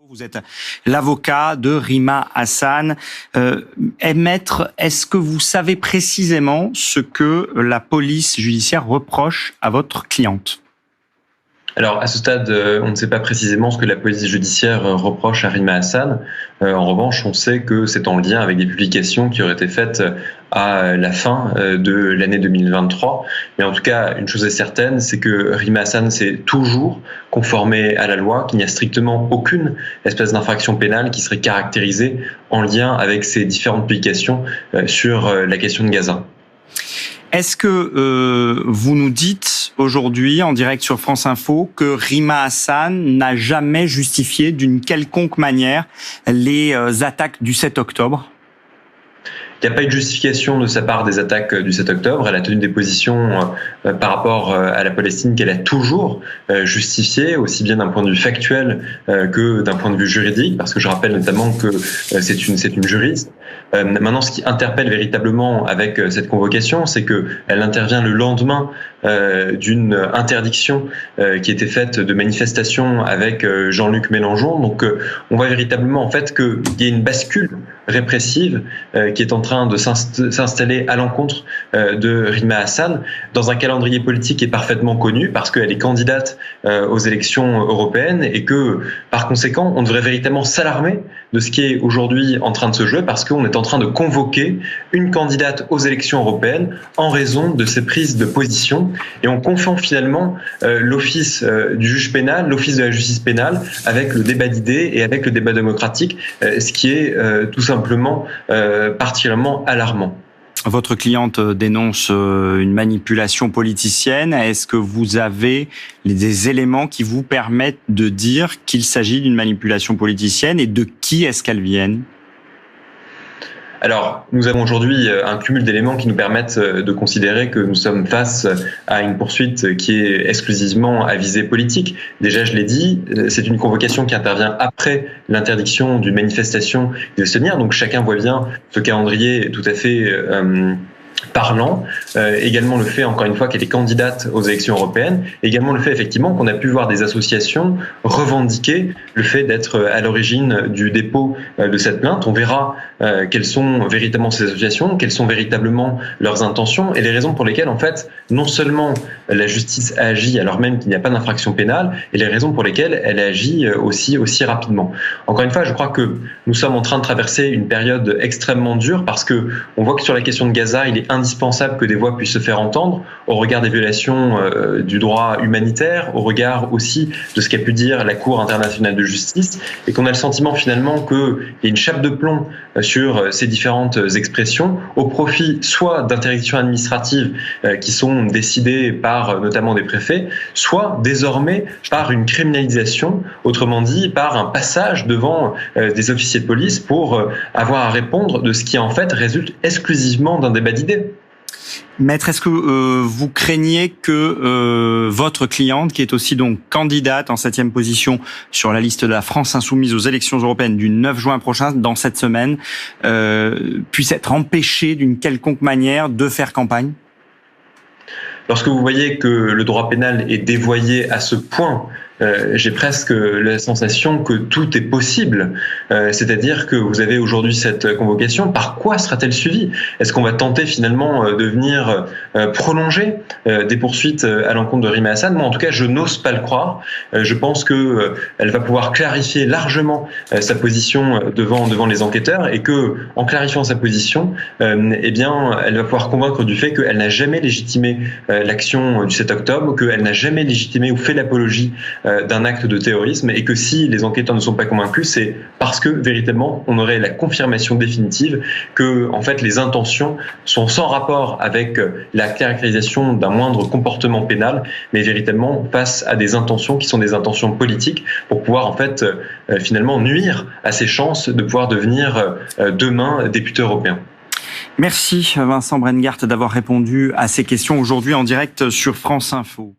Vous êtes l'avocat de Rima Hassan. Maître, est-ce que vous savez précisément ce que la police judiciaire reproche à votre cliente ? Alors, à ce stade, on ne sait pas précisément ce que la police judiciaire reproche à Rima Hassan. En revanche, on sait que c'est en lien avec des publications qui auraient été faites à la fin de l'année 2023. Mais en tout cas, une chose est certaine, c'est que Rima Hassan s'est toujours conformée à la loi, qu'il n'y a strictement aucune espèce d'infraction pénale qui serait caractérisée en lien avec ces différentes publications sur la question de Gaza. Est-ce que vous nous dites aujourd'hui, en direct sur France Info, que Rima Hassan n'a jamais justifié d'une quelconque manière les attaques du 7 octobre ? Il n'y a pas eu de justification de sa part des attaques du 7 octobre. Elle a tenu des positions par rapport à la Palestine qu'elle a toujours justifiées, aussi bien d'un point de vue factuel que d'un point de vue juridique, parce que je rappelle notamment que c'est une juriste. Maintenant, ce qui interpelle véritablement avec cette convocation, c'est qu'elle intervient le lendemain d'une interdiction qui était faite de manifestation avec Jean-Luc Mélenchon. Donc, on voit véritablement en fait qu'il y a une bascule répressive qui est en train de s'installer à l'encontre de Rima Hassan dans un calendrier politique qui est parfaitement connu parce qu'elle est candidate aux élections européennes et que par conséquent on devrait véritablement s'alarmer de ce qui est aujourd'hui en train de se jouer parce qu'on est en train de convoquer une candidate aux élections européennes en raison de ses prises de position et on confond finalement l'office du juge pénal, l'office de la justice pénale avec le débat d'idées et avec le débat démocratique, ce qui est tout simplement particulièrement alarmant. Votre cliente dénonce une manipulation politicienne. Est-ce que vous avez des éléments qui vous permettent de dire qu'il s'agit d'une manipulation politicienne et de qui est-ce qu'elles viennent ? Alors, nous avons aujourd'hui un cumul d'éléments qui nous permettent de considérer que nous sommes face à une poursuite qui est exclusivement à visée politique. Déjà, je l'ai dit, c'est une convocation qui intervient après l'interdiction d'une manifestation qui va se tenir. Donc, chacun voit bien ce calendrier tout à fait parlant, également le fait, encore une fois, qu'elle est candidate aux élections européennes, également le fait, effectivement, qu'on a pu voir des associations revendiquer le fait d'être à l'origine du dépôt de cette plainte. On verra quelles sont véritablement ces associations, quelles sont véritablement leurs intentions et les raisons pour lesquelles, en fait, non seulement la justice agit alors même qu'il n'y a pas d'infraction pénale, et les raisons pour lesquelles elle agit aussi rapidement. Encore une fois, je crois que nous sommes en train de traverser une période extrêmement dure parce que on voit que sur la question de Gaza, il est indispensable que des voix puissent se faire entendre au regard des violations du droit humanitaire, au regard aussi de ce qu'a pu dire la Cour internationale de justice, et qu'on a le sentiment finalement qu'il y a une chape de plomb sur ces différentes expressions au profit soit d'interdictions administratives qui sont décidées par notamment des préfets, soit désormais par une criminalisation, autrement dit par un passage devant des officiers de police pour avoir à répondre de ce qui en fait résulte exclusivement d'un débat d'idées. Maître, est-ce que vous craignez que votre cliente, qui est aussi donc candidate en 7e position sur la liste de la France insoumise aux élections européennes du 9 juin prochain, dans cette semaine, puisse être empêchée d'une quelconque manière de faire campagne ? Lorsque vous voyez que le droit pénal est dévoyé à ce point, j'ai presque la sensation que tout est possible. C'est-à-dire que vous avez aujourd'hui cette convocation. Par quoi sera-t-elle suivie ? Est-ce qu'on va tenter finalement de venir prolonger des poursuites à l'encontre de Rima Hassan ? Moi, en tout cas, je n'ose pas le croire. Je pense que elle va pouvoir clarifier largement sa position devant les enquêteurs et que, en clarifiant sa position, eh bien, elle va pouvoir convaincre du fait qu'elle n'a jamais légitimé l'action du 7 octobre, qu'elle n'a jamais légitimé ou fait l'apologie d'un acte de terrorisme et que si les enquêteurs ne sont pas convaincus, c'est parce que véritablement on aurait la confirmation définitive que en fait les intentions sont sans rapport avec la caractérisation d'un moindre comportement pénal, mais véritablement face à des intentions qui sont des intentions politiques pour pouvoir en fait finalement nuire à ses chances de pouvoir devenir demain député européen. Merci Vincent Brengart d'avoir répondu à ces questions aujourd'hui en direct sur France Info.